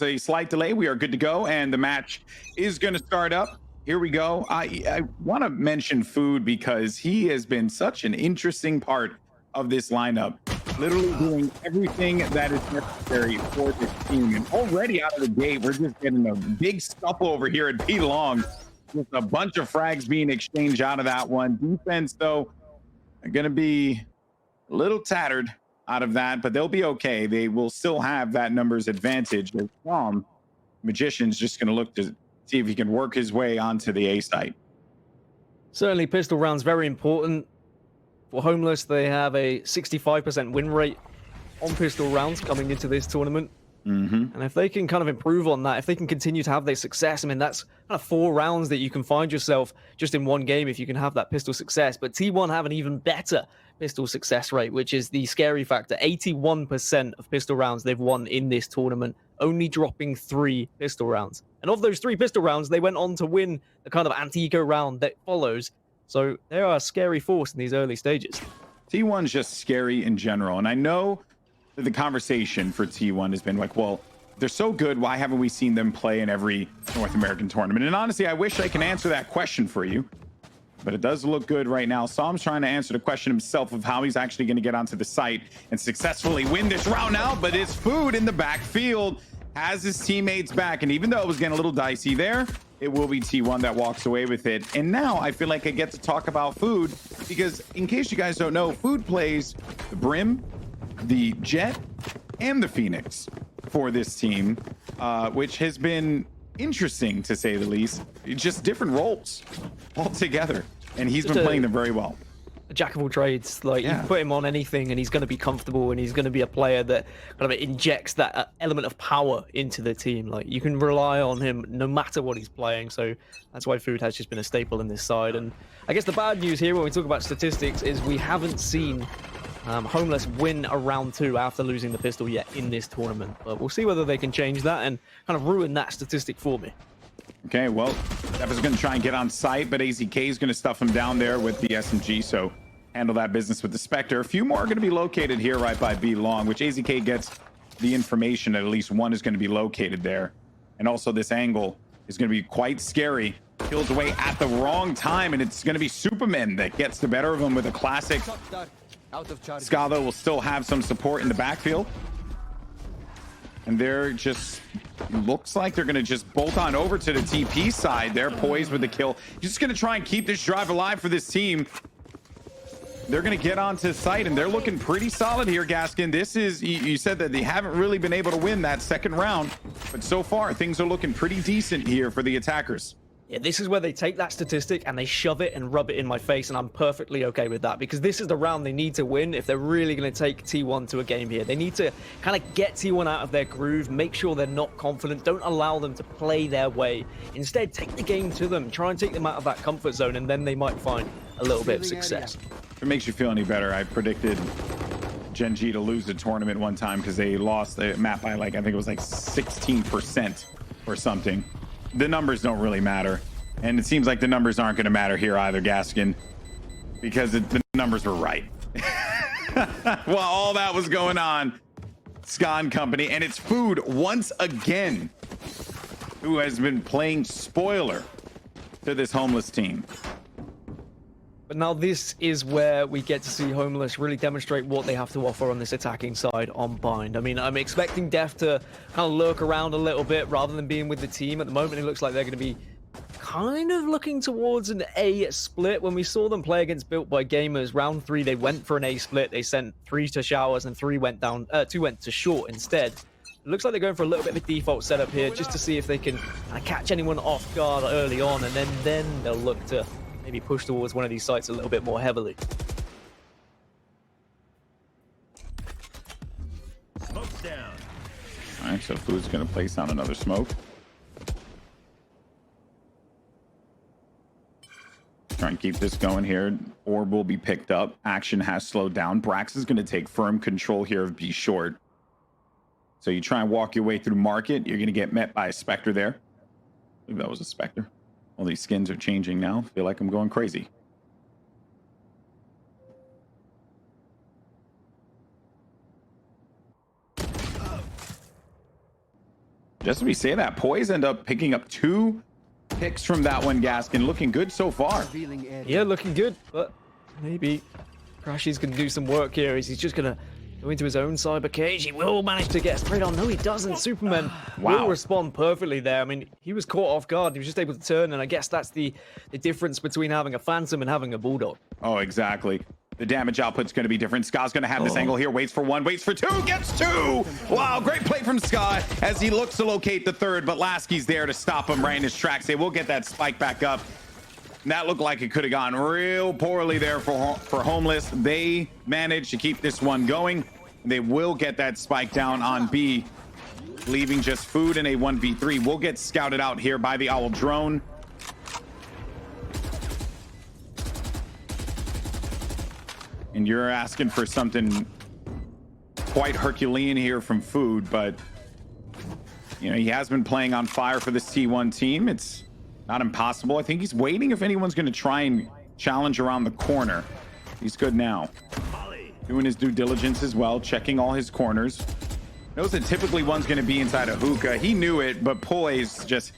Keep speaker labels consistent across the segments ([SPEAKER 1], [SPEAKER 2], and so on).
[SPEAKER 1] a slight delay. We are good to go, and the match is going to start up. Here we go. I want to mention Food because he has been such an interesting part of this lineup, literally doing everything that is necessary for this team. And already out of the gate, we're just getting a big scuffle over here at B Long. Just a bunch of frags being exchanged out of that one. Defense, though, are going to be a little tattered out of that, but they'll be okay. They will still have that numbers advantage. As Magician's just going to look to see if he can work his way onto the A site.
[SPEAKER 2] Certainly, pistol rounds very important. For Homeless, they have a 65% win rate on pistol rounds coming into this tournament. And if they can kind of improve on that, if they can continue to have their success, I mean, that's kind of 4 rounds that you can find yourself just in one game if you can have that pistol success. But T1 have an even better pistol success rate, which is the scary factor. 81% of pistol rounds they've won in this tournament, only dropping 3 pistol rounds. And of those 3 pistol rounds, they went on to win the kind of anti-eco round that follows. So they are a scary force in these early stages.
[SPEAKER 1] T1's just scary in general. And I know that the conversation for T1 has been like, well, they're so good, why haven't we seen them play in every North American tournament? And honestly, I wish I can answer that question for you, but it does look good right now. Sam's trying to answer the question himself of how he's actually going to get onto the site and successfully win this round out. But it's Food in the backfield, has his teammates back. And even though it was getting a little dicey there, it will be T1 that walks away with it. And now I feel like I get to talk about Food because in case you guys don't know, Food plays the Brim, the Jet, and the Phoenix for this team, which has been interesting to say the least. Just different roles altogether, and he's been playing them very well.
[SPEAKER 2] A jack of all trades. Like, you put him on anything and he's going to be comfortable, and he's going to be a player that kind of injects that element of power into the team. Like, you can rely on him no matter what he's playing. So that's why Food has just been a staple in this side. And I guess the bad news here when we talk about statistics is we haven't seen Homeless win a round 2 after losing the pistol yet in this tournament. But we'll see whether they can change that and kind of ruin that statistic for me.
[SPEAKER 1] Okay, well, Dephh is going to try and get on site, but AZK is going to stuff him down there with the SMG, so handle that business with the Spectre. A few more are going to be located here right by B Long, which AZK gets the information that at least one is going to be located there. And also this angle is going to be quite scary. Kills away at the wrong time, and it's going to be Supamen that gets the better of him with a classic. Skadoodle will still have some support in the backfield. And they're just, looks like they're going to just bolt on over to the TP side. They're Poised with the kill. Just going to try and keep this drive alive for this team. They're going to get onto site, and they're looking pretty solid here, Gaskin. This is, you said that they haven't really been able to win that second round, but so far things are looking pretty decent here for the attackers.
[SPEAKER 2] Yeah, this is where they take that statistic and they shove it and rub it in my face, and I'm perfectly okay with that because this is the round they need to win if they're really going to take T1 to a game here. They need to kind of get T1 out of their groove, make sure they're not confident, don't allow them to play their way. Instead, take the game to them, try and take them out of that comfort zone, and then they might find a little bit of success.
[SPEAKER 1] If it makes you feel any better, I predicted Gen G to lose the tournament one time because they lost the map by like, I think it was like 16% or something. The numbers don't really matter, and it seems like the numbers aren't going to matter here either, Gaskin, because the numbers were right. While all that was going on, Scon Company, and it's Food once again who has been playing spoiler to this Homeless team.
[SPEAKER 2] But now this is where we get to see Homeless really demonstrate what they have to offer on this attacking side on Bind. I mean, I'm expecting Dephh to kind of lurk around a little bit rather than being with the team. At the moment, it looks like they're going to be kind of looking towards an A split. When we saw them play against Built by Gamers, round 3, they went for an A split. They sent 3 to Showers and 2 went to Short instead. It looks like they're going for a little bit of a default setup here just to see if they can catch anyone off guard early on, and then they'll look to maybe push towards one of these sites a little bit more heavily.
[SPEAKER 3] Smoke's down.
[SPEAKER 1] All right, so Food's going to place down another smoke. Try and keep this going here. Orb will be picked up. Action has slowed down. Brax is going to take firm control here of B Short. So you try and walk your way through market. You're going to get met by a Spectre there. I believe that was a Spectre. All these skins are changing now. Feel like I'm going crazy. Just as we say that, Poised end up picking up 2 picks from that one, Gaskin. Looking good so far.
[SPEAKER 2] Yeah, looking good, but maybe crashies can do some work here. He's just going to go into his own cyber cage. He will manage to get straight on. No, he doesn't. Supamen will respond perfectly there. I mean, he was caught off guard. He was just able to turn, and I guess that's the difference between having a Phantom and having a Bulldog.
[SPEAKER 1] Oh, exactly. The damage output's going to be different. Ska's going to have this angle here. Waits for 1, waits for 2, gets 2! Wow, great play from Ska as he looks to locate the 3rd, but Laski's there to stop him right in his tracks. They will get that spike back up. And that looked like it could have gone real poorly there for Homeless. They managed to keep this one going. They will get that spike down on B, leaving just Food in a 1v3. Will get scouted out here by the Owl drone. And you're asking for something quite Herculean here from Food, but you know, he has been playing on fire for this T1 team. It's not impossible. I think he's waiting if anyone's going to try and challenge around the corner. He's good now. Doing his due diligence as well, checking all his corners. Knows that typically one's going to be inside a hookah. He knew it, but Poised just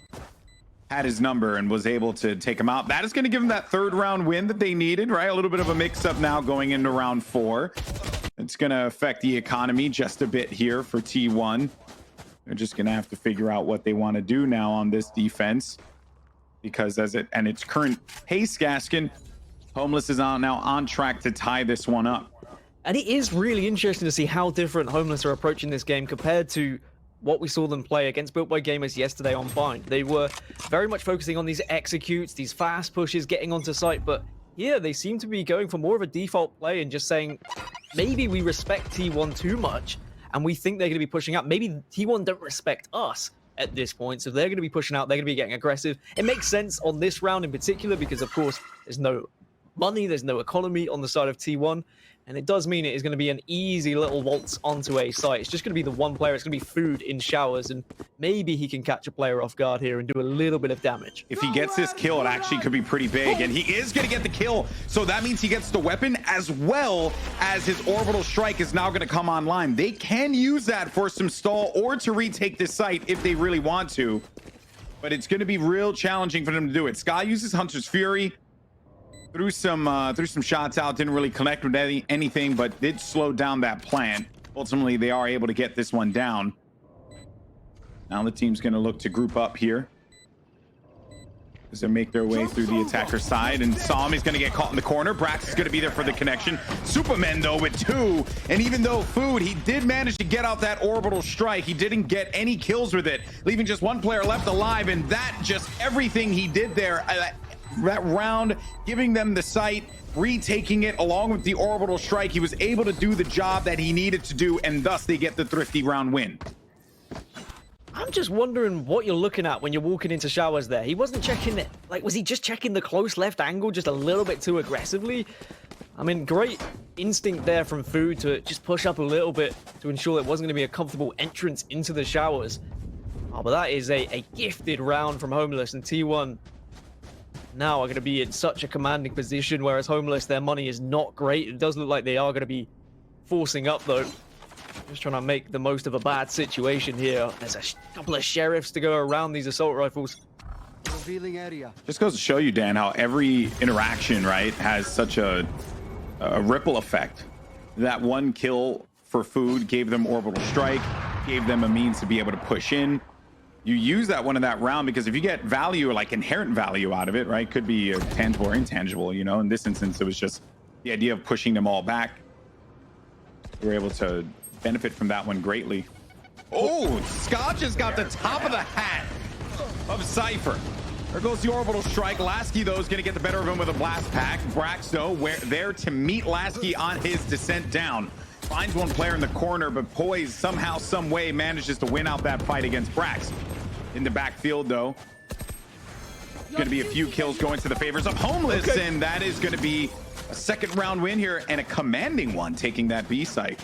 [SPEAKER 1] had his number and was able to take him out. That is going to give him that 3rd round win that they needed, right? A little bit of a mix-up now going into round 4. It's going to affect the economy just a bit here for T1. They're just going to have to figure out what they want to do now on this defense, because as its current pace, Gaskin, Homeless is now on track to tie this one up.
[SPEAKER 2] And it is really interesting to see how different Homeless are approaching this game compared to what we saw them play against Built by Gamers yesterday on Bind. They were very much focusing on these executes, these fast pushes, getting onto site, but here they seem to be going for more of a default play and just saying, maybe we respect T1 too much, and we think they're going to be pushing out. Maybe T1 don't respect us at this point, so they're going to be pushing out, they're going to be getting aggressive. It makes sense on this round in particular because, of course, there's no money, there's no economy on the side of T1. And it does mean it is going to be an easy little waltz onto a site. It's just going to be the one player. It's going to be Food in showers. And maybe he can catch a player off guard here and do a little bit of damage.
[SPEAKER 1] If he gets this kill, it actually could be pretty big. And he is going to get the kill. So that means he gets the weapon as well as his orbital strike is now going to come online. They can use that for some stall or to retake this site if they really want to. But it's going to be real challenging for them to do it. Sky uses Hunter's Fury. Threw some shots out, didn't really connect with anything, but did slow down that plant. Ultimately, they are able to get this one down. Now the team's going to look to group up here as they make their way through the attacker side. And Sam is going to get caught in the corner. Brax is going to be there for the connection. Supamen, though, with 2. And even though Food, he did manage to get out that orbital strike, he didn't get any kills with it, leaving just 1 player left alive. And that just everything he did there, that round, giving them the site, retaking it along with the orbital strike, he was able to do the job that he needed to do, and thus they get the thrifty round win.
[SPEAKER 2] I'm just wondering what you're looking at when you're walking into showers there. He wasn't checking it. Like, was he just checking the close left angle just a little bit too aggressively? I mean, great instinct there from Food to just push up a little bit to ensure it wasn't going to be a comfortable entrance into the showers. Oh, but that is a gifted round from Homeless, and T1 now are going to be in such a commanding position, whereas Homeless, their money is not great. It does look like they are going to be forcing up, though. Just trying to make the most of a bad situation here. There's a couple of sheriffs to go around these assault rifles.
[SPEAKER 3] Revealing area.
[SPEAKER 1] Just goes to show you, Dan, how every interaction, right, has such a ripple effect. That 1 kill for Food gave them orbital strike, gave them a means to be able to push in. You use that one in that round because if you get value, like inherent value out of it, right, could be tangible or intangible, you know. In this instance, it was just the idea of pushing them all back. We were able to benefit from that one greatly. Oh, Scotch has got the top of the hat of Cypher. There goes the orbital strike. Laski, though, is going to get the better of him with a blast pack. Brax, though, there to meet Laski on his descent down. Finds 1 player in the corner, but Poised somehow, some way manages to win out that fight against Brax. In the backfield, though, going to be a few kills going to the favors of Homeless, and that is going to be a 2nd round win here and a commanding one, taking that B site.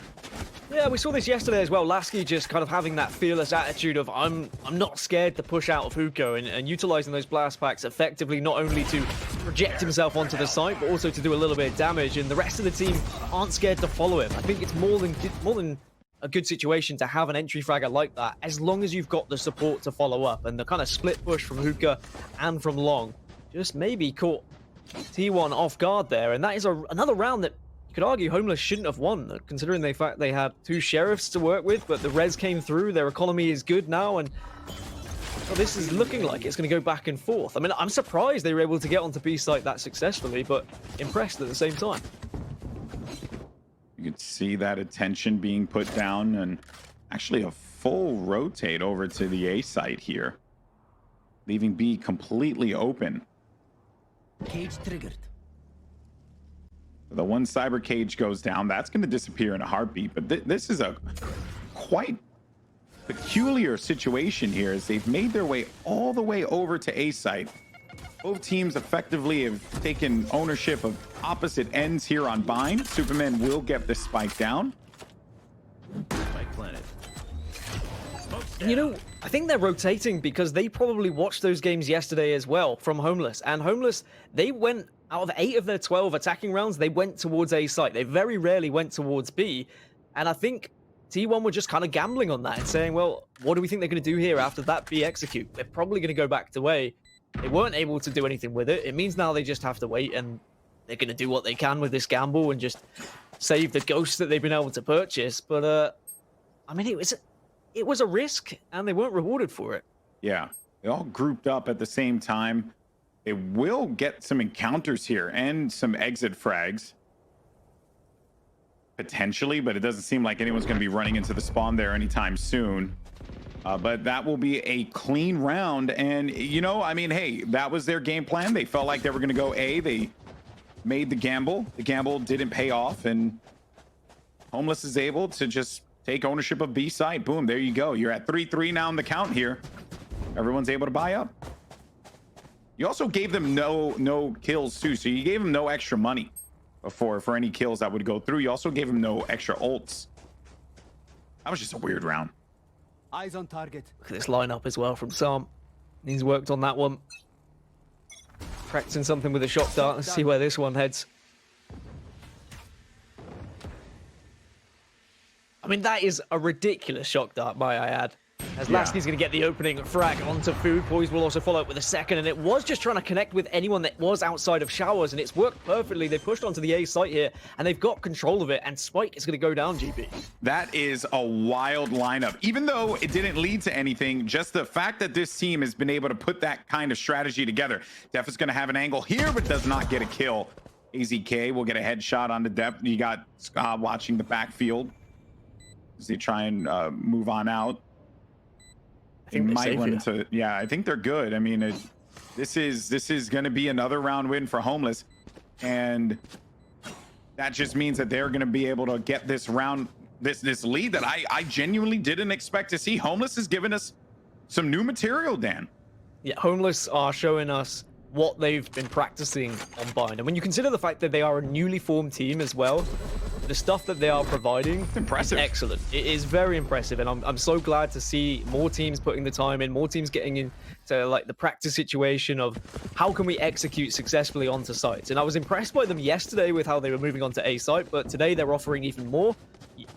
[SPEAKER 2] Yeah, we saw this yesterday as well. Laski just kind of having that fearless attitude of I'm not scared to push out of hookah and utilizing those blast packs effectively, not only to project himself onto the site, but also to do a little bit of damage. And the rest of the team aren't scared to follow him. I think it's more than a good situation to have an entry fragger like that, as long as you've got the support to follow up. And the kind of split push from Hookah and from Long just maybe caught T1 off guard there. And that is another round that you could argue Homeless shouldn't have won, considering the fact they had 2 sheriffs to work with, but the res came through. Their economy is good now, and well, this is looking like it's going to go back and forth. I mean, I'm surprised they were able to get onto B site that successfully, but impressed at the same time.
[SPEAKER 1] You could see that attention being put down, and actually a full rotate over to the A site here, leaving B completely open.
[SPEAKER 3] Cage triggered.
[SPEAKER 1] The one cyber cage goes down. That's going to disappear in a heartbeat, but this is a quite peculiar situation here, as they've made their way all the way over to A site. Both teams effectively have taken ownership of opposite ends here on Bind. Supamen will get the spike down.
[SPEAKER 4] Spike planet.
[SPEAKER 2] You know, I think they're rotating because they probably watched those games yesterday as well from Homeless. And Homeless, they went out of 8 of their 12 attacking rounds, they went towards A site. They very rarely went towards B. And I think T1 were just kind of gambling on that and saying, well, what do we think they're going to do here after that B execute? They're probably going to go back to A. They weren't able to do anything with it. It means now they just have to wait, and they're going to do what they can with this gamble and just save the ghosts that they've been able to purchase. But, I mean, it was a risk, and they weren't rewarded for it.
[SPEAKER 1] Yeah, they all grouped up at the same time. They will get some encounters here and some exit frags. Potentially, but it doesn't seem like anyone's going to be running into the spawn there anytime soon. But that will be a clean round. And, you know, I mean, hey, that was their game plan. They felt like they were going to go A. They made the gamble. The gamble didn't pay off. And Homeless is able to just take ownership of B side. Boom, there you go. You're at 3-3 now in the count here. Everyone's able to buy up. You also gave them no kills, too. So you gave them no extra money for any kills that would go through. You also gave him no extra ults. That was just a weird round.
[SPEAKER 3] Eyes on target.
[SPEAKER 2] Look at this lineup as well from Sam. He's worked on that one. Practicing something with a shock dart. Let's see where this one heads. I mean, that is a ridiculous shock dart, might I add. As Laski's going to get the opening frag onto Food. Poised will also follow up with a second, and it was just trying to connect with anyone that was outside of showers, and it's worked perfectly. They pushed onto the A site here, and they've got control of it, and Spike is going to go down, GB.
[SPEAKER 1] That is a wild lineup. Even though it didn't lead to anything, just the fact that this team has been able to put that kind of strategy together. Dephh is going to have an angle here, but does not get a kill. AZK will get a headshot onto Dephh. You got Scott watching the backfield as they try and move on out. They might run into, yeah, I think they're good. I mean, this is going to be another round win for Homeless, and that just means that they're going to be able to get this round, this lead that I genuinely didn't expect to see. Homeless has given us some new material, Dan.
[SPEAKER 2] Yeah, Homeless are showing us what they've been practicing on Bind, and when you consider the fact that they are a newly formed team as well, the stuff that they are providing is
[SPEAKER 1] impressive.
[SPEAKER 2] Excellent. It is very impressive, and I'm so glad to see more teams putting the time in, more teams getting into like the practice situation of how can we execute successfully onto sites. And I was impressed by them yesterday with how they were moving onto A site, but today they're offering even more.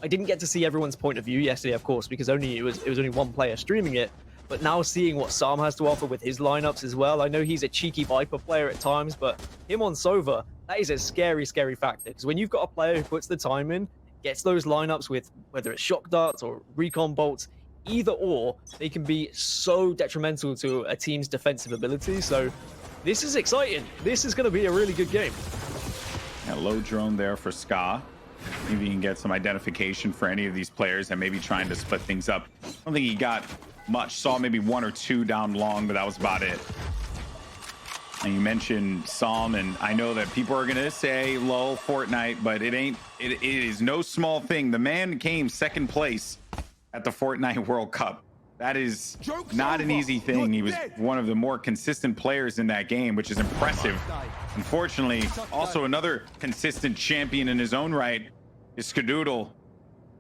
[SPEAKER 2] I didn't get to see everyone's point of view yesterday, of course, because it was only one player streaming it. But now seeing what Sam has to offer with his lineups as well, I know he's a cheeky Viper player at times, but him on Sova, that is a scary, scary factor. Because when you've got a player who puts the time in, gets those lineups with whether it's shock darts or recon bolts, either or, they can be so detrimental to a team's defensive ability. So this is exciting. This is going to be a really good game.
[SPEAKER 1] Yeah, low drone there for Ska. Maybe you can get some identification for any of these players and maybe trying to split things up. I don't think he got much. Saw maybe 1 or 2 down long, but that was about it. And you mentioned Psalm, and I know that people are gonna say lol Fortnite, but it is no small thing. The man came 2nd place at the Fortnite World Cup. That is not an easy thing. He was one of the more consistent players in that game, which is impressive. Unfortunately, also another consistent champion in his own right is Skadoodle,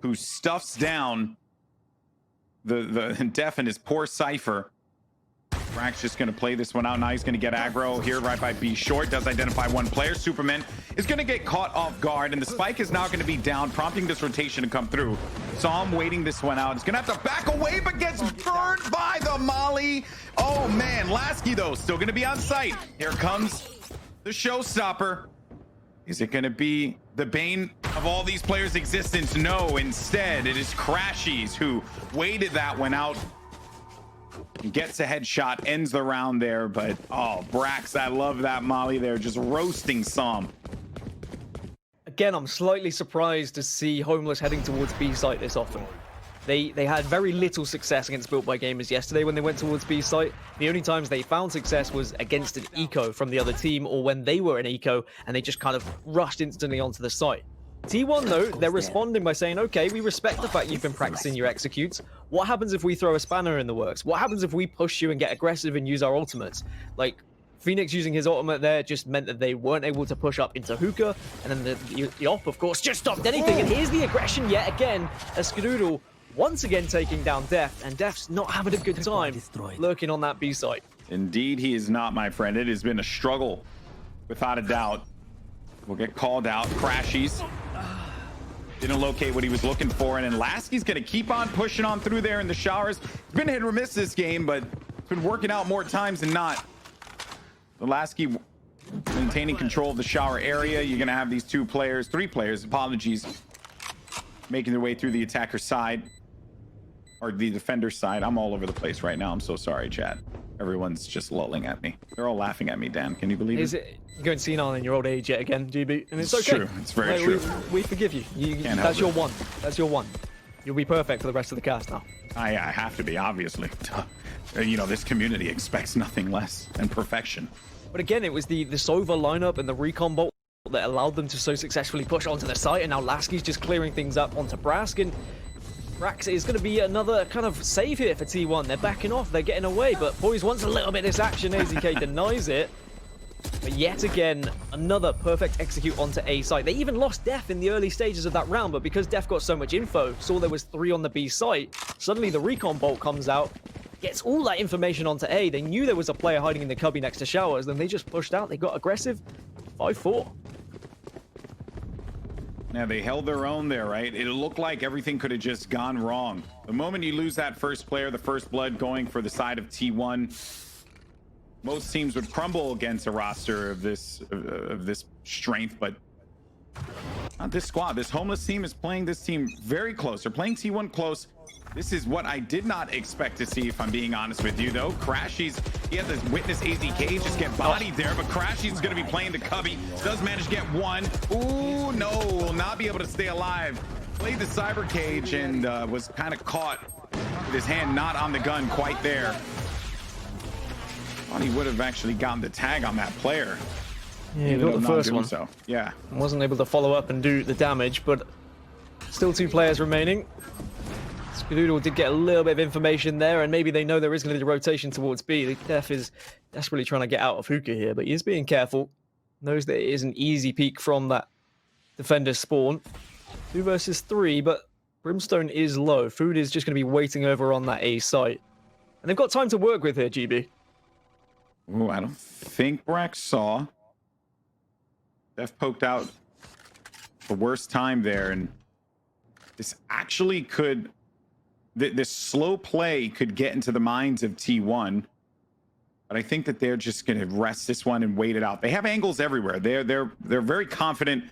[SPEAKER 1] who stuffs down the Dephh and his poor Cypher. Brax just going to play this one out. Now he's going to get aggro here right by B short. Does identify one player. Supamen is going to get caught off guard, and the spike is now going to be down, prompting this rotation to come through. Saw him waiting this one out. He's going to have to back away, but gets burned by the molly. Oh, man. Laski, though, still going to be on site. Here comes the showstopper. Is it going to be the bane of all these players' existence? No, instead, it is crashies who waited that one out. Gets a headshot, ends the round there, but oh, Brax, I love that molly there, just roasting Som.
[SPEAKER 2] Again, I'm slightly surprised to see Homeless heading towards B site this often. They had very little success against Built by Gamers yesterday when they went towards B site. The only times they found success was against an eco from the other team, or when they were an eco and they just kind of rushed instantly onto the site. T1 though, they're responding by saying, okay, we respect the fact you've been practicing your executes. What happens if we throw a spanner in the works? What happens if we push you and get aggressive and use our ultimates? Like, Phoenix using his ultimate there just meant that they weren't able to push up into hookah, and then the op, of course, just stopped anything. And here's the aggression yet again, as Skadoodle once again taking down Dephh, and Deph's not having a good time lurking on that B site.
[SPEAKER 1] Indeed, he is not, my friend. It has been a struggle, without a doubt. We'll get called out. Crashies didn't locate what he was looking for, and then Laski's going to keep on pushing on through there in the showers. It's been hit or miss this game, but it's been working out more times than not. The Laski maintaining control of the shower area. You're going to have these three players, apologies, making their way through the attacker side, or the defender side. I'm all over the place right now. I'm so sorry, chat. Everyone's just lulling at me. They're all laughing at me, Dan. Can you believe it?
[SPEAKER 2] Is it going senile in your old age yet again, GB? And it's
[SPEAKER 1] okay. True. It's very true.
[SPEAKER 2] We forgive you. That's your one. That's your one. You'll be perfect for the rest of the cast now.
[SPEAKER 1] I have to be, obviously. You know, this community expects nothing less than perfection.
[SPEAKER 2] But again, it was the Sova lineup and the recon bolt that allowed them to so successfully push onto the site, and now Laski's just clearing things up onto Brask, and Brax is going to be another kind of save here for T1. They're backing off, they're getting away, but Poised wants a little bit of this action. AZK denies it. But yet again, another perfect execute onto A site. They even lost Dephh in the early stages of that round, but because Dephh got so much info, saw there was 3 on the B site, suddenly the recon bolt comes out, gets all that information onto A. They knew there was a player hiding in the cubby next to showers, then they just pushed out. They got aggressive. 5-4.
[SPEAKER 1] Now, they held their own there, right? It looked like everything could have just gone wrong. The moment you lose that first player, the first blood going for the side of T1, most teams would crumble against a roster of this strength, but not this squad. This Homeless team is playing this team very close. They're playing T1 close. This is what I did not expect to see, if I'm being honest with you, though. Crashies, he had to witness AZK just get bodied there, but Crashies is going to be playing the cubby. Does manage to get one. Ooh, no, will not be able to stay alive. Played the cyber cage and was kind of caught with his hand not on the gun quite there. Thought he would have actually gotten the tag on that player.
[SPEAKER 2] Yeah, he got the first one.
[SPEAKER 1] So, yeah.
[SPEAKER 2] Wasn't able to follow up and do the damage, but still 2 players remaining. Skadoodle did get a little bit of information there, and maybe they know there is going to be a rotation towards B. Dephh is desperately trying to get out of hookah here, but he is being careful. Knows that it is an easy peek from that defender spawn. 2 versus 3, but Brimstone is low. Food is just going to be waiting over on that A site. And they've got time to work with here, GB.
[SPEAKER 1] Ooh, I don't think Brax saw. Dephh poked out the worst time there, and this actually could... This slow play could get into the minds of T1, but I think that they're just going to rest this one and wait it out. They have angles everywhere. They're very confident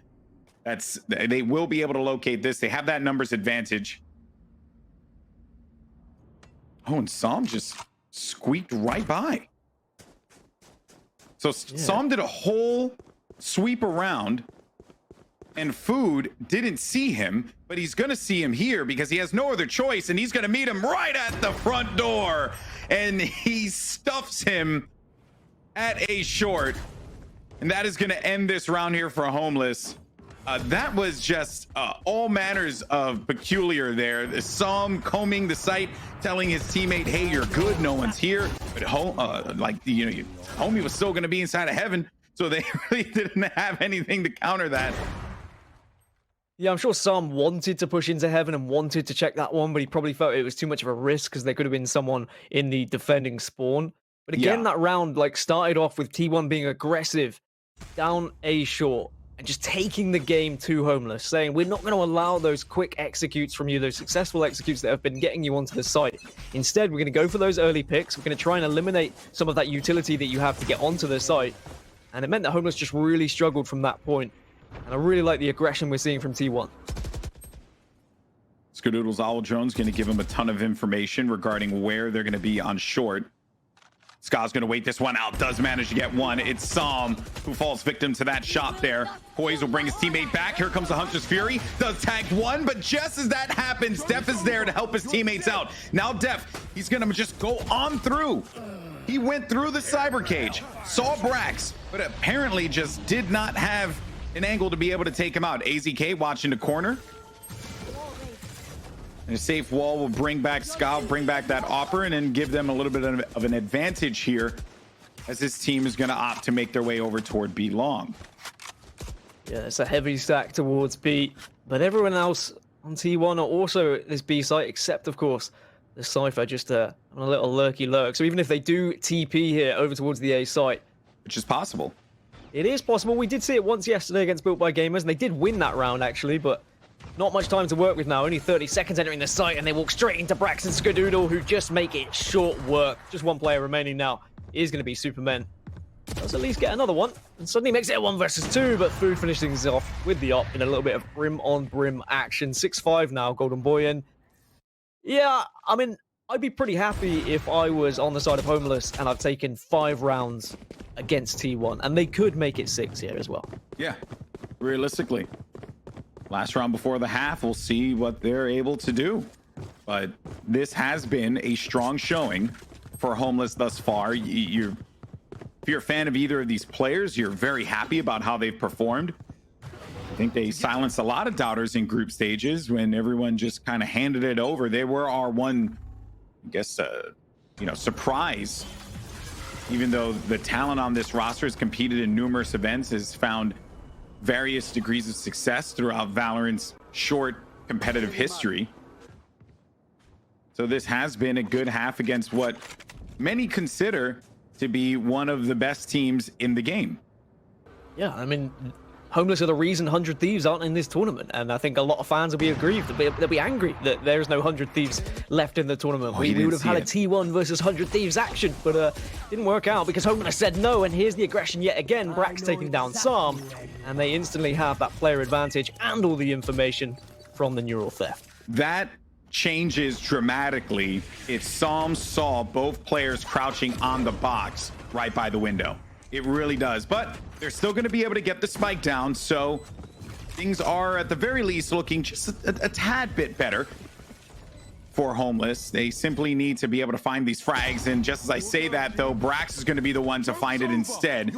[SPEAKER 1] that they will be able to locate this. They have that numbers advantage. Oh, and Som just squeaked right by. So Som did a whole sweep around, and Food didn't see him, but he's going to see him here because he has no other choice, and he's going to meet him right at the front door, and he stuffs him at A short, and that is going to end this round here for Homeless. That was just all manners of peculiar there. Som combing the site, telling his teammate, hey, you're good, no one's here, but homie was still going to be inside of heaven, so they really didn't have anything to counter that.
[SPEAKER 2] Yeah, I'm sure Som wanted to push into heaven and wanted to check that one, but he probably felt it was too much of a risk because there could have been someone in the defending spawn. But again,
[SPEAKER 1] Yeah.
[SPEAKER 2] that round like started off with T1 being aggressive down A short and just taking the game to Homeless, saying we're not going to allow those quick executes from you, those successful executes that have been getting you onto the site. Instead, we're going to go for those early picks. We're going to try and eliminate some of that utility that you have to get onto the site. And it meant that Homeless just really struggled from that point. And I really like the aggression we're seeing from T1.
[SPEAKER 1] Skadoodle's Owl Drone's going to give him a ton of information regarding where they're going to be on short. Ska's going to wait this one out, does manage to get one. It's Psalm who falls victim to that shot there. Poised will bring his teammate back. Here comes the Hunter's Fury. Does tag one, but just as that happens, Dephh is there to help his teammates out. Now Dephh, he's going to just go on through. He went through the cyber cage, saw Brax, but apparently just did not have an angle to be able to take him out. AZK watching the corner. And a safe wall will bring back Ska, bring back that offer, and then give them a little bit of an advantage here as this team is going to opt to make their way over toward B long.
[SPEAKER 2] Yeah, it's a heavy stack towards B, but everyone else on T1 are also at this B site, except, of course, the Cypher just on a little lurky lurk. So even if they do TP here over towards the A site,
[SPEAKER 1] Which is possible.
[SPEAKER 2] it is possible. We did see it once yesterday against Built by Gamers, and they did win that round, actually, but not much time to work with now. Only 30 seconds entering the site, and they walk straight into Brax and Skadoodle, who just make it short work. Just one player remaining now. It is going to be Supamen. Does at least get another one, and suddenly makes it a 1 versus 2, but Food finishes things off with the op in a little bit of brim-on-brim action. 6-5 now, Golden Boy in. Yeah, I mean, I'd be pretty happy if I was on the side of Homeless and I've taken 5 rounds against T1, and they could make it 6 here as well.
[SPEAKER 1] Yeah, realistically. Last round before the half, we'll see what they're able to do. But this has been a strong showing for Homeless thus far. If you're a fan of either of these players, you're very happy about how they've performed. I think they silenced a lot of doubters in group stages when everyone just kind of handed it over. They were our one, I guess, surprise. Even though the talent on this roster has competed in numerous events, has found various degrees of success throughout Valorant's short competitive history. So this has been a good half against what many consider to be one of the best teams in the game.
[SPEAKER 2] Yeah, I mean, Homeless are the reason 100 Thieves aren't in this tournament, and I think a lot of fans will be aggrieved. They'll be angry that there is no 100 Thieves left in the tournament. We would have had a T1 versus 100 Thieves action, but didn't work out because Homeless said no, and here's the aggression yet again. Brax taking down Psalm, and they instantly have that player advantage and all the information from the neural theft.
[SPEAKER 1] That changes dramatically if Psalm saw both players crouching on the box right by the window. It really does, but they're still going to be able to get the spike down, so things are at the very least looking just a tad bit better for Homeless. They simply need to be able to find these frags, and just as I say that, though, Brax is going to be the one to find it instead.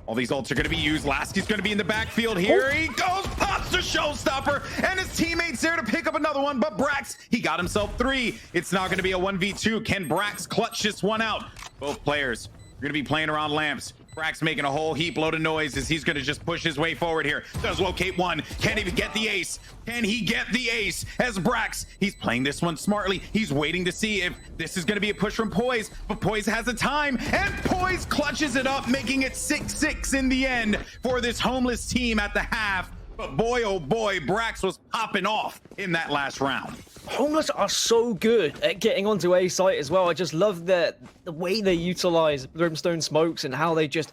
[SPEAKER 1] All these ults are going to be used. Laski's going to be in the backfield. Here he goes, pops the showstopper, and his teammate's there to pick up another one, but Brax, he got himself 3. It's now going to be a 1v2. Can Brax clutch this one out? Both players are going to be playing around lamps. Brax making a whole heap load of noise as he's going to just push his way forward here. Does locate one. Can't even get the ace. Can he get the ace? As Brax, he's playing this one smartly. He's waiting to see if this is going to be a push from Poised, but Poised has the time, and Poised clutches it up, making it 6-6 in the end for this Homeless team at the half. But boy, oh boy, Brax was popping off in that last round.
[SPEAKER 2] Homeless are so good at getting onto A site as well. I just love the way they utilize Brimstone smokes and how they just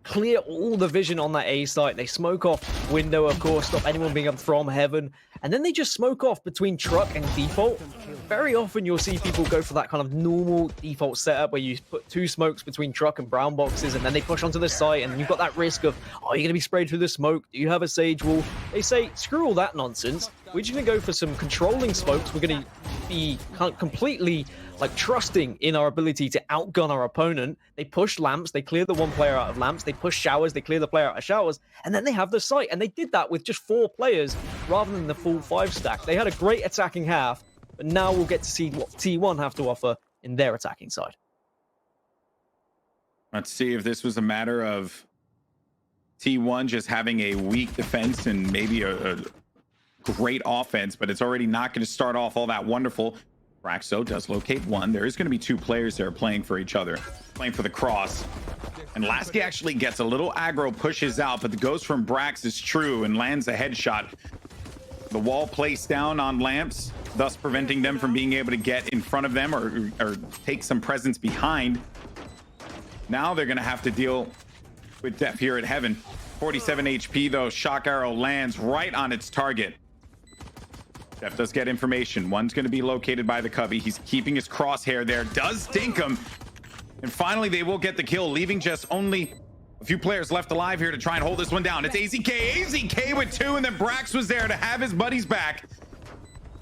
[SPEAKER 2] clear all the vision on that A site. They smoke off window, of course, stop anyone being up from heaven, and then they just smoke off between truck and default. Very often you'll see people go for that kind of normal default setup where you put 2 smokes between truck and brown boxes, and then they push onto the site, and you've got that risk of, oh, you're gonna be sprayed through the smoke. Do you have a sage wall? They say, screw all that nonsense. We're just gonna go for some controlling smokes. We're gonna be completely like trusting in our ability to outgun our opponent. They push lamps, they clear the one player out of lamps, they push showers, they clear the player out of showers, and then they have the site. And they did that with just 4 players rather than the full 5 stack. They had a great attacking half, but now we'll get to see what T1 have to offer in their attacking side.
[SPEAKER 1] Let's see if this was a matter of T1 just having a weak defense and maybe a great offense, but it's already not going to start off all that wonderful. Braxo does locate one. There is going to be two players there playing for each other, playing for the cross. And Laski actually gets a little aggro, pushes out, but the ghost from Brax is true and lands a headshot. The wall placed down on lamps, thus preventing them from being able to get in front of them or take some presence behind. Now they're going to have to deal with Dephh here at Heaven. 47 HP though. Shock arrow lands right on its target. Dephh does get information. One's going to be located by the cubby. He's keeping his crosshair there. Does dink him. And finally, they will get the kill, leaving just only a few players left alive here to try and hold this one down. It's AZK. AZK with two, and then Brax was there to have his buddies back.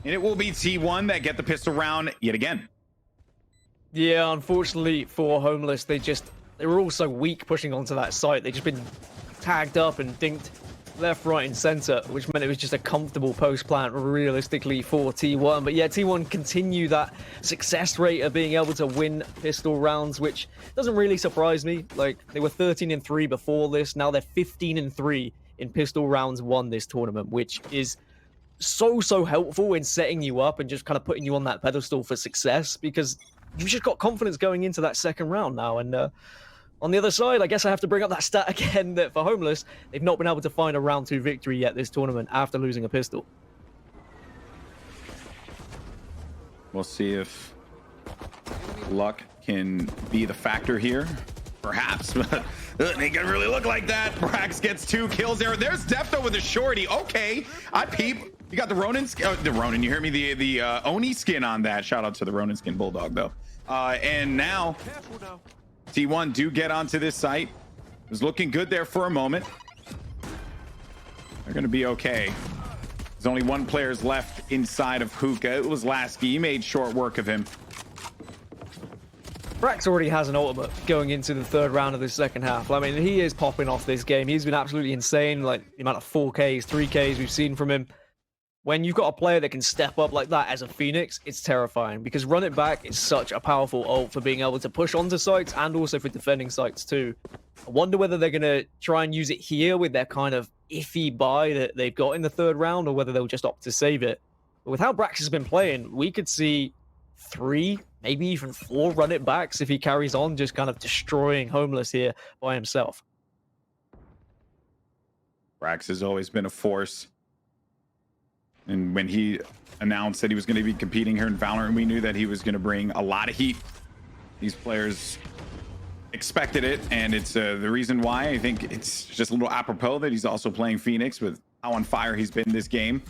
[SPEAKER 1] And it will be T1 that get the pistol round yet again.
[SPEAKER 2] Yeah, unfortunately for Homeless, they were all so weak pushing onto that site. They just been tagged up and dinked left, right, and center, which meant it was just a comfortable post plant realistically for T1. But yeah, T1 continue that success rate of being able to win pistol rounds, which doesn't really surprise me. Like, they were 13-3 before this. Now they're 15-3 in pistol rounds won this tournament, which is so helpful in setting you up and just kind of putting you on that pedestal for success, because you've just got confidence going into that second round now. And on the other side, I guess I have to bring up that stat again that for Homeless, they've not been able to find a round 2 victory yet this tournament after losing a pistol.
[SPEAKER 1] We'll see if luck can be the factor here. Perhaps, but it ain't gonna really look like that. Brax gets 2 kills there. There's Dephh with a shorty. Okay, I peep. You got the Ronin skin. The Ronin, you hear me? The Oni skin on that. Shout out to the Ronin skin Bulldog, though. And now T1 do get onto this site. It was looking good there for a moment. They're going to be okay. There's only one player's left inside of Hookah. It was Laski. He made short work of him.
[SPEAKER 2] Brax already has an ultimate going into the third round of the second half. I mean, he is popping off this game. He's been absolutely insane. Like, the amount of 4Ks, 3Ks we've seen from him. When you've got a player that can step up like that as a Phoenix, it's terrifying, because run it back is such a powerful ult for being able to push onto sites and also for defending sites too. I wonder whether they're going to try and use it here with their kind of iffy buy that they've got in the third round, or whether they'll just opt to save it. But with how Brax has been playing, we could see 3, maybe even 4 run it backs if he carries on, just kind of destroying Homeless here by himself.
[SPEAKER 1] Brax has always been a force. And when he announced that he was going to be competing here in Valorant, we knew that he was going to bring a lot of heat. These players expected it, and it's the reason why I think it's just a little apropos that he's also playing Phoenix with how on fire he's been this game.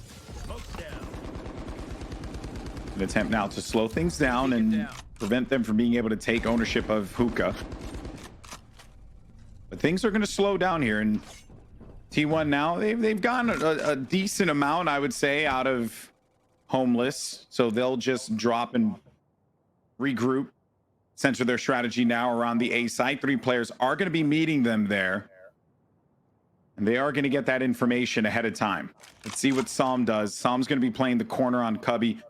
[SPEAKER 1] An attempt now to slow things down and prevent them from being able to take ownership of Hookah. But things are going to slow down here, and T1 now, they've gotten a decent amount, I would say, out of Homeless. So they'll just drop and regroup, center their strategy now around the A site. 3 players are going to be meeting them there. And they are going to get that information ahead of time. Let's see what Psalm does. Psalm's going to be playing the corner on Cubby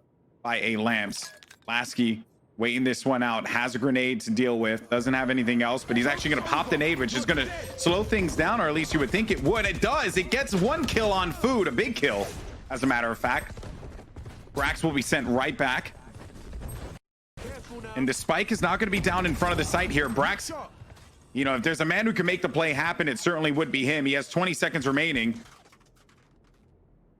[SPEAKER 1] by A Lamps. Laski waiting this one out, has a grenade to deal with, doesn't have anything else, but he's actually going to pop the nade, which is going to slow things down, or at least you would think it would. It does. It gets 1 kill on Food, a big kill, as a matter of fact. Brax will be sent right back. And the spike is not going to be down in front of the site here. Brax, you know, if there's a man who can make the play happen, it certainly would be him. He has 20 seconds remaining.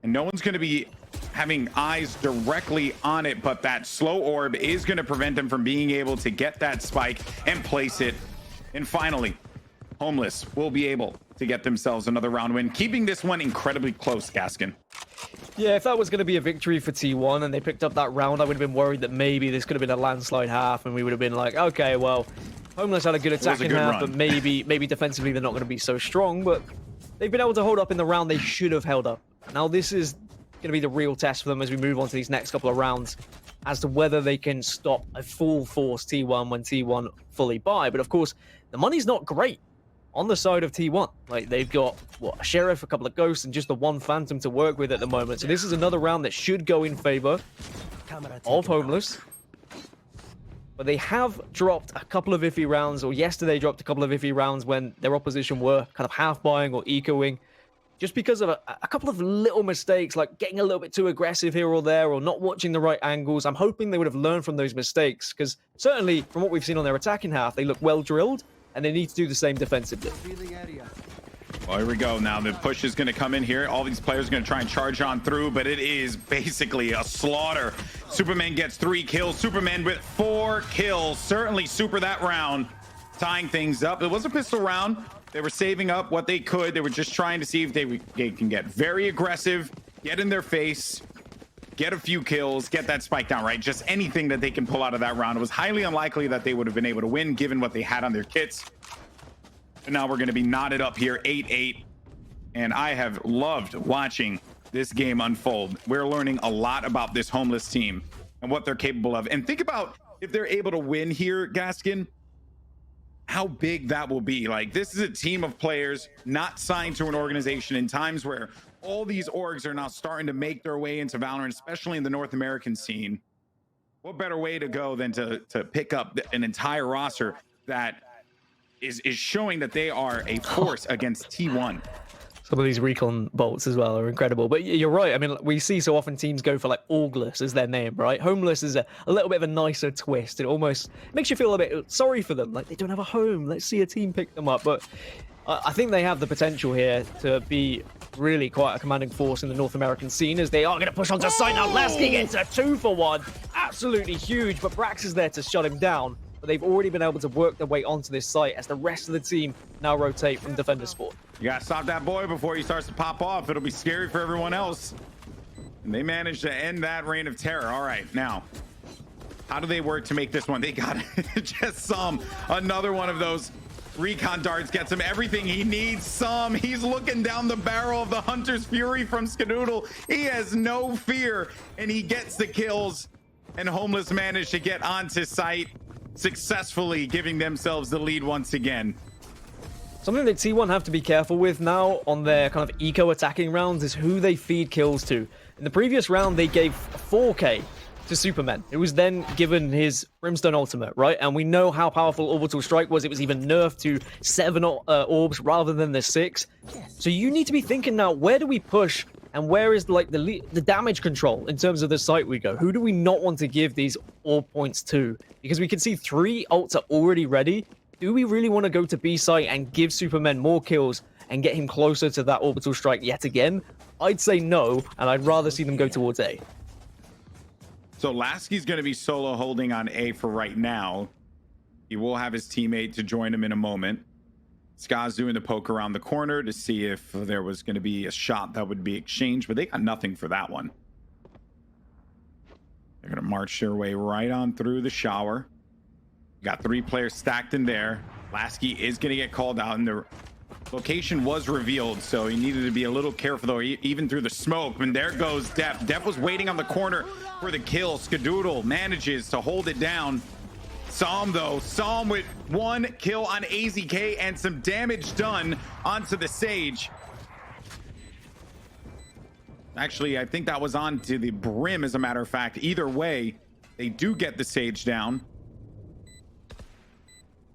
[SPEAKER 1] And no one's going to be having eyes directly on it, but that slow orb is going to prevent them from being able to get that spike and place it. And finally, Homeless will be able to get themselves another round win, keeping this one incredibly close, Gaskin.
[SPEAKER 2] Yeah, if that was going to be a victory for T1 and they picked up that round, I would have been worried that maybe this could have been a landslide half, and we would have been like, okay, well, Homeless had a good attacking half, but maybe defensively they're not going to be so strong. But they've been able to hold up in the round they should have held up. Now this is going to be the real test for them as we move on to these next couple of rounds, as to whether they can stop a full force T1 when T1 fully buy. But of course, the money's not great on the side of T1. Like, they've got, what, a Sheriff, a couple of Ghosts, and just the 1 Phantom to work with at the moment. So this is another round that should go in favor of Homeless. But they have dropped a couple of iffy rounds, or yesterday dropped a couple of iffy rounds when their opposition were kind of half buying or ecoing. just because of a couple of little mistakes, like getting a little bit too aggressive here or there, or not watching the right angles. I'm hoping they would have learned from those mistakes, because certainly from what we've seen on their attacking half, they look well drilled, and they need to do the same defensively.
[SPEAKER 3] Revealing area.
[SPEAKER 1] Well, here we go. Now the push is going to come in here. All these players are going to try and charge on through, but it is basically a slaughter. Supamen gets 3 kills. Supamen with 4 kills. Certainly super that round, tying things up. It was a pistol round. They were saving up what they could. They were just trying to see if they can get very aggressive, get in their face, get a few kills, get that spike down, right? Just anything that they can pull out of that round. It was highly unlikely that they would have been able to win given what they had on their kits. And now we're going to be knotted up here, 8-8. And I have loved watching this game unfold. We're learning a lot about this Homeless team and what they're capable of. And think about if they're able to win here, Gaskin, how big that will be. Like, this is a team of players not signed to an organization in times where all these orgs are now starting to make their way into Valorant, especially in the North American scene. What better way to go than to pick up an entire roster that is showing that they are a force against T1.
[SPEAKER 2] Some of these recon bolts as well are incredible. But you're right. I mean, we see so often teams go for like Orgless as their name, right? Homeless is a little bit of a nicer twist. It almost makes you feel a bit sorry for them. Like, they don't have a home. Let's see a team pick them up. But I think they have the potential here to be really quite a commanding force in the North American scene, as they are going to push onto site now. Laski gets a 2-for-1. Absolutely huge, but Brax is there to shut him down. But they've already been able to work their way onto this site as the rest of the team now rotate from defender sport.
[SPEAKER 1] You gotta stop that boy before he starts to pop off. It'll be scary for everyone else. And they managed to end that reign of terror. All right, now, how do they work to make this one? They got just another one of those recon darts gets him everything he needs. He's looking down the barrel of the Hunter's Fury from Skadoodle. He has no fear, and he gets the kills. And Homeless managed to get onto site, successfully giving themselves the lead once again.
[SPEAKER 2] Something that T1 have to be careful with now on their kind of eco-attacking rounds is who they feed kills to. In the previous round, they gave 4K to Supamen. It was then given his Brimstone ultimate, right? And we know how powerful Orbital Strike was. It was even nerfed to 7 orbs rather than the 6. So you need to be thinking now, where do we push? And where is like the damage control in terms of the site we go? Who do we not want to give these orb points to? Because we can see 3 ults are already ready. Do we really want to go to B site and give Supamen more kills and get him closer to that orbital strike yet again? I'd say no, and I'd rather see them go towards A.
[SPEAKER 1] So Laski's going to be solo holding on A for right now. He will have his teammate to join him in a moment. Ska's doing the poke around the corner to see if there was going to be a shot that would be exchanged, but they got nothing for that one. They're going to march their way right on through the shower. Got 3 players stacked in there. Laski is going to get called out, and the location was revealed, so he needed to be a little careful, though, even through the smoke. And there goes Dephh. Dephh was waiting on the corner for the kill. Skadoodle manages to hold it down. Psalm with 1 kill on AZK and some damage done onto the Sage. Actually, I think that was onto the Brim, as a matter of fact. Either way, they do get the Sage down.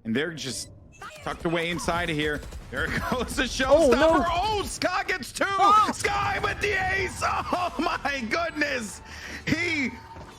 [SPEAKER 1] And they're just tucked away inside of here. There it goes, the showstopper. Oh, Ska gets 2. Sky with the ace. Oh my goodness. He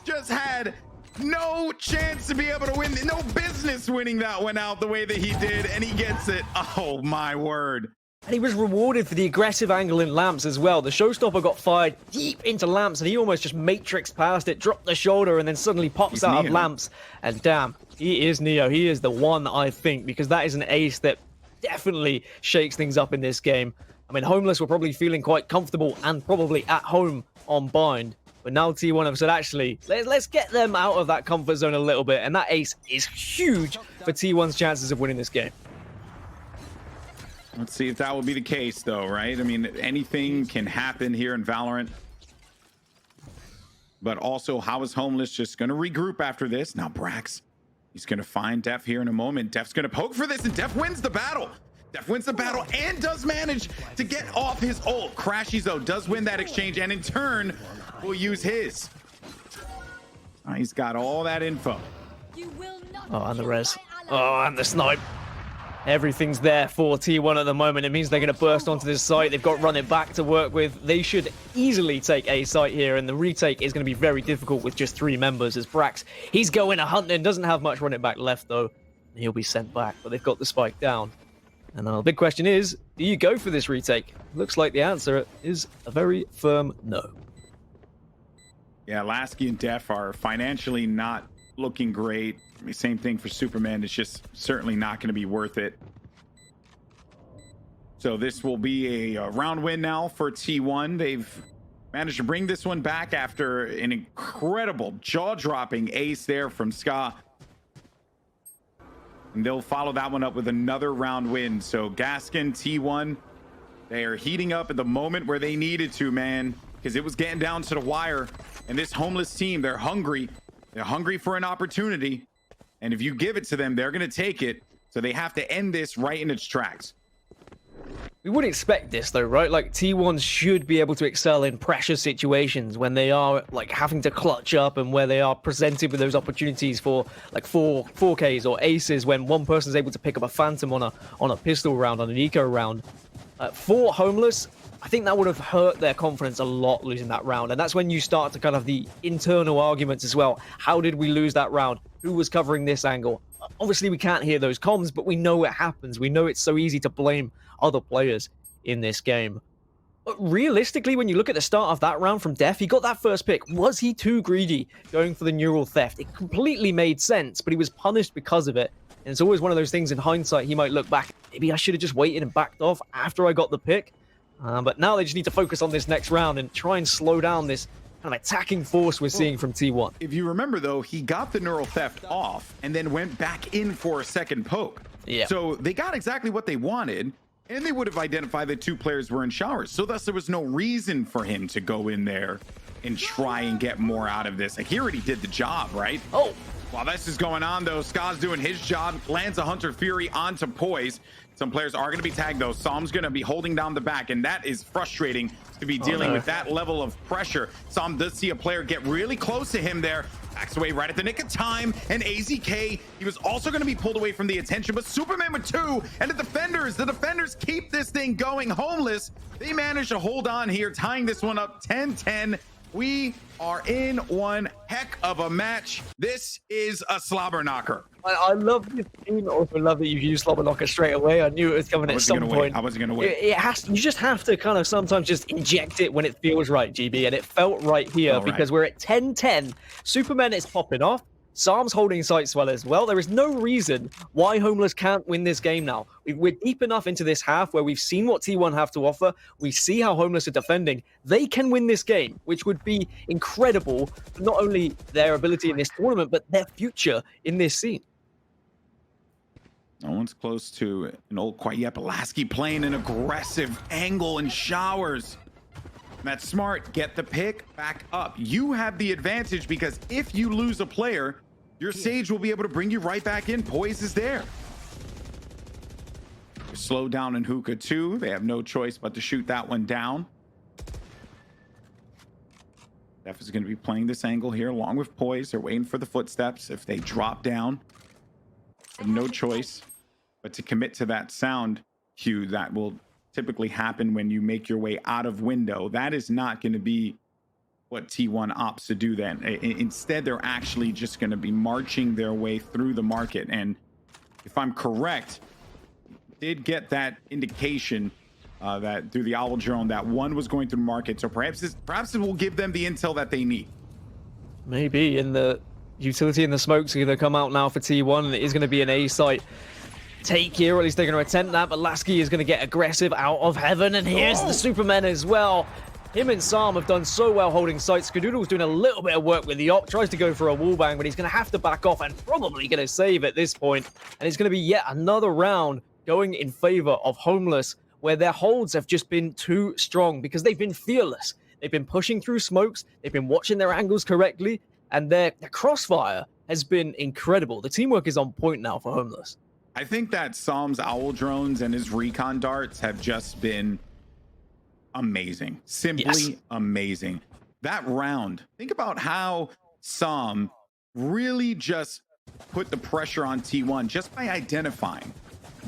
[SPEAKER 1] just had no chance to be able to win, no business winning that one out the way that he did, and he gets it. Oh my word.
[SPEAKER 2] And he was rewarded for the aggressive angle in Lamps as well. The showstopper got fired deep into Lamps, and he almost just matrixed past it, dropped the shoulder, and then suddenly pops out of Lamps. And damn, he is Neo. He is the one, I think, because that is an ace that definitely shakes things up in this game. I mean, Homeless were probably feeling quite comfortable and probably at home on Bind. But now T1 have said, actually, let's get them out of that comfort zone a little bit. And that ace is huge for T1's chances of winning this game.
[SPEAKER 1] Let's see if that will be the case, though, right? I mean, anything can happen here in Valorant. But also, how is Homeless just going to regroup after this? Now, Brax, he's going to find Dephh here in a moment. Deph's going to poke for this, and Dephh wins the battle. Dephh wins the battle and does manage to get off his ult. Crashies, though, does win that exchange, and in turn, will use his. He's got all that info.
[SPEAKER 2] Oh, and the res. Oh, and the snipe. Everything's there for T1 at the moment. It means they're going to burst onto this site. They've got Run It Back to work with. They should easily take a site here, and the retake is going to be very difficult with just 3 members, as Brax, he's going a hunting, doesn't have much Run It Back left, though. He'll be sent back, but they've got the spike down. And the big question is, do you go for this retake? Looks like the answer is a very firm no.
[SPEAKER 1] Yeah, Laski and Dephh are financially not looking great. I mean, same thing for Superman. It's just certainly not going to be worth it. So this will be a round win now for T1. They've managed to bring this one back after an incredible jaw-dropping ace there from Ska. And they'll follow that one up with another round win. So Gaskin, T1, they are heating up at the moment where they needed to, man, because it was getting down to the wire. And this homeless team, they're hungry. They're hungry for an opportunity. And if you give it to them, they're going to take it. So they have to end this right in its tracks.
[SPEAKER 2] We would expect this though, right? Like T1 should be able to excel in pressure situations when they are like having to clutch up and where they are presented with those opportunities for like 4Ks or aces when one person's able to pick up a phantom on a pistol round, on an eco round. For Homeless, I think that would have hurt their confidence a lot losing that round. And that's when you start to kind of the internal arguments as well. How did we lose that round? Who was covering this angle? Obviously, we can't hear those comms, but we know it happens. We know it's so easy to blame other players in this game. But realistically, when you look at the start of that round from Dephh, he got that first pick. Was he too greedy going for the neural theft? It completely made sense, but he was punished because of it. And it's always one of those things in hindsight, he might look back, maybe I should have just waited and backed off after I got the pick. But now they just need to focus on this next round and try and slow down this kind of attacking force we're seeing from T1.
[SPEAKER 1] If you remember, though, he got the neural theft off and then went back in for a second poke.
[SPEAKER 2] Yeah.
[SPEAKER 1] So they got exactly what they wanted, and they would have identified that 2 players were in showers. So thus, there was no reason for him to go in there and try and get more out of this. Like, he already did the job, right?
[SPEAKER 2] Oh.
[SPEAKER 1] While this is going on, though, Ska's doing his job, lands a Hunter Fury onto Poised. Some players are going to be tagged, though. Psalm's going to be holding down the back, and that is frustrating to be dealing with that level of pressure. Psalm does see a player get really close to him there. Backs away right at the nick of time, and AZK, he was also going to be pulled away from the attention, but Superman with 2, and the defenders keep this thing going. Homeless, they managed to hold on here, tying this one up 10-10. We are in one heck of a match. This is a slobber knocker.
[SPEAKER 2] I love this team. I also love that you used slobber knocker straight away. I knew it was coming at some point.
[SPEAKER 1] I wasn't going to wait.
[SPEAKER 2] It has to, you just have to kind of sometimes just inject it when it feels right, GB, and it felt right here because we're at 10-10. Superman is popping off. Psalm's holding sites well as well. There is no reason why Homeless can't win this game now. We're deep enough into this half where we've seen what T1 have to offer. We see how Homeless are defending. They can win this game, which would be incredible for not only their ability in this tournament, but their future in this scene.
[SPEAKER 1] No one's close to an old quite yet, but Laski playing an aggressive angle in showers. That's smart. Get the pick back up. You have the advantage because if you lose a player, your Sage will be able to bring you right back in. Poise is there. Slow down in Hookah too. They have no choice but to shoot that one down. Dephh is going to be playing this angle here along with Poise. They're waiting for the footsteps. If they drop down, they have no choice but to commit to that sound cue that will typically happen when you make your way out of window. That is not going to be what T1 opts to do then. Instead, they're actually just going to be marching their way through the market. And if I'm correct, did get that indication that through the owl drone that one was going through the market. So perhaps it will give them the intel that they need.
[SPEAKER 2] Maybe. And the utility and the smokes are going to come out now for T1, and it is going to be an A site take here, or at least they're going to attempt that, but Laski is going to get aggressive out of heaven, and here's the Superman as well. Him and Psalm have done so well holding sites. Skadoodle's doing a little bit of work with the op, tries to go for a wallbang, but he's going to have to back off and probably going to save at this point. And it's going to be yet another round going in favor of Homeless, where their holds have just been too strong because they've been fearless. They've been pushing through smokes, they've been watching their angles correctly, and their crossfire has been incredible. The teamwork is on point now for Homeless.
[SPEAKER 1] I think that Psalm's owl drones and his recon darts have just been amazing. Simply amazing. That round, think about how Psalm really just put the pressure on T1 just by identifying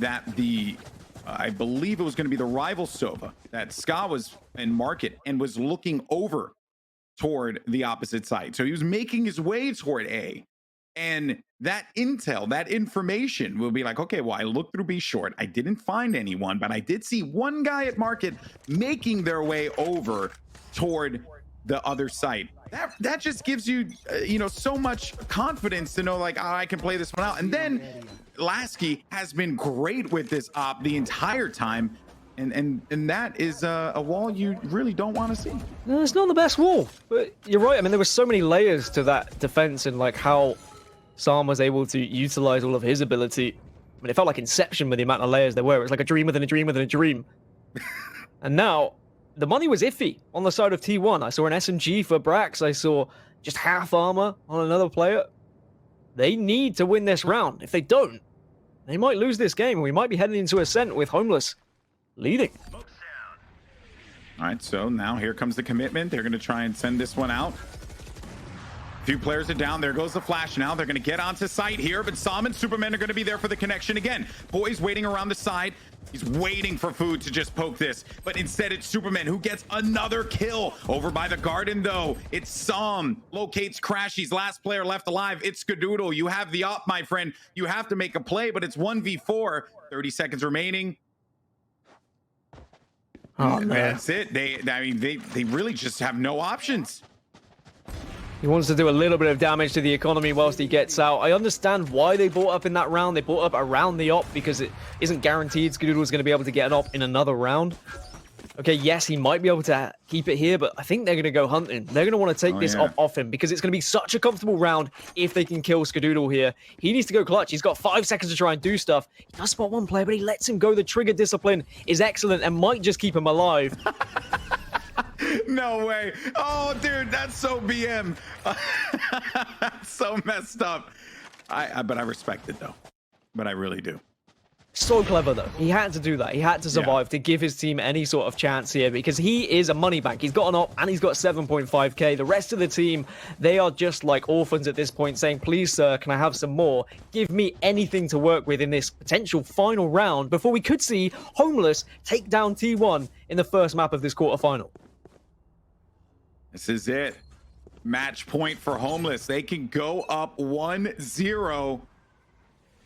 [SPEAKER 1] that I believe it was going to be the rival Sova, that Ska was in market and was looking over toward the opposite side. So he was making his way toward A. And that intel, that information will be like, okay, well, I looked through B short. I didn't find anyone, but I did see one guy at market making their way over toward the other side. That just gives you, so much confidence to know, like, oh, I can play this one out. And then Laski has been great with this op the entire time. And that is a wall you really don't want to see.
[SPEAKER 2] No, it's not the best wall, but you're right. I mean, there were so many layers to that defense and like how Sam was able to utilize all of his ability. I mean, it felt like Inception with the amount of layers there were. It was like a dream within a dream within a dream. And now the money was iffy on the side of T1. I saw an SMG for Brax. I saw just half armor on another player. They need to win this round. If they don't, they might lose this game, and we might be heading into Ascent with Homeless leading.
[SPEAKER 1] All right, so now here comes the commitment. They're going to try and send this one out. A few players are down. There goes the flash now. They're going to get onto site here, but Sam and Supamen are going to be there for the connection again. Poised waiting around the side. He's waiting for food to just poke this, but instead it's Supamen who gets another kill. Over by the garden, though, it's Sam. Locates crashies. Last player left alive. It's Skadoodle. You have the op, my friend. You have to make a play, but it's 1v4. 30 seconds remaining.
[SPEAKER 2] Oh, man.
[SPEAKER 1] That's it. They really just have no options.
[SPEAKER 2] He wants to do a little bit of damage to the economy whilst he gets out. I understand why they bought up in that round. They bought up around the op because it isn't guaranteed Skadoodle is going to be able to get an op in another round. Okay, yes, he might be able to keep it here, but I think they're going to go hunting. They're going to want to take this op off him because it's going to be such a comfortable round if they can kill Skadoodle here. He needs to go clutch. He's got 5 seconds to try and do stuff. He does spot one player, but he lets him go. The trigger discipline is excellent and might just keep him alive.
[SPEAKER 1] No way. Oh, dude, that's so BM. That's so messed up. But I respect it, though. But I really do.
[SPEAKER 2] So clever, though. He had to do that. He had to survive to give his team any sort of chance here because he is a money bank. He's got an op and he's got 7.5k. The rest of the team, they are just like orphans at this point saying, please, sir, can I have some more? Give me anything to work with in this potential final round before we could see Homeless take down T1 in the first map of this quarterfinal.
[SPEAKER 1] This is it. Match point for Homeless. They can go up 1-0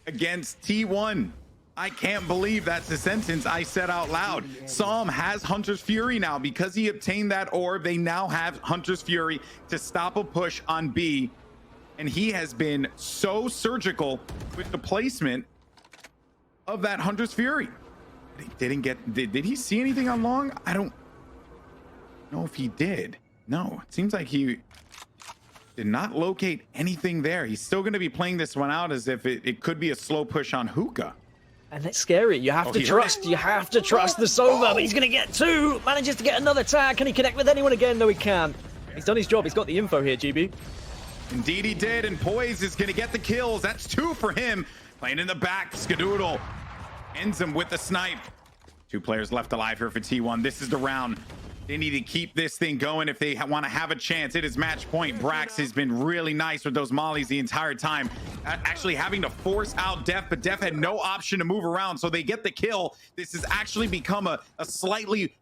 [SPEAKER 1] against T1. I can't believe that's the sentence I said out loud. Sam has Hunter's Fury now. Because he obtained that orb, they now have Hunter's Fury to stop a push on B. And he has been so surgical with the placement of that Hunter's Fury. He didn't get... Did he see anything on long? I don't know if he did. No, it seems like he did not locate anything there. He's still going to be playing this one out as if it could be a slow push on Hookah.
[SPEAKER 2] And it's scary. You have to trust. You have to trust the Sova. But he's going to get 2. Manages to get another tag. Can he connect with anyone again? No, he can't. He's done his job. He's got the info here, GB.
[SPEAKER 1] Indeed he did. And Poised is going to get the kills. That's 2 for him. Playing in the back. Skadoodle ends him with the snipe. 2 players left alive here for T1. This is the round. They need to keep this thing going if they want to have a chance. It is match point. Brax has been really nice with those mollies the entire time. Actually having to force out Dephh, but Dephh had no option to move around, so they get the kill. This has actually become a slightly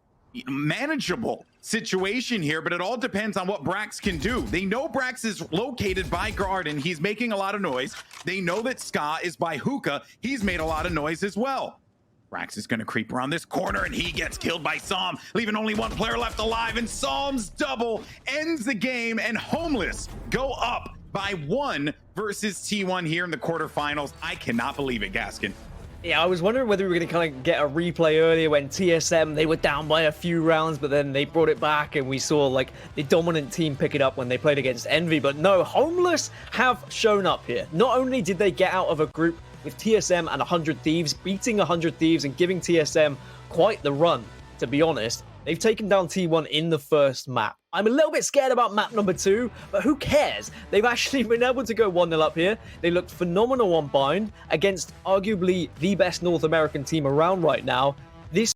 [SPEAKER 1] manageable situation here, but it all depends on what Brax can do. They know Brax is located by Garden. He's making a lot of noise. They know that Ska is by Hookah. He's made a lot of noise as well. Brax is going to creep around this corner, and he gets killed by Sam, leaving only 1 player left alive, and Sam's double ends the game, and Homeless go up by 1 versus T1 here in the quarterfinals. I cannot believe it, Gaskin.
[SPEAKER 2] Yeah, I was wondering whether we were going to kind of get a replay earlier when TSM, they were down by a few rounds, but then they brought it back, and we saw, like, the dominant team pick it up when they played against Envy. But no, Homeless have shown up here. Not only did they get out of a group with TSM and 100 Thieves, beating 100 Thieves and giving TSM quite the run, to be honest. They've taken down T1 in the first map. I'm a little bit scared about map number 2, but who cares? They've actually been able to go 1-0 up here. They looked phenomenal on Bind against arguably the best North American team around right now. This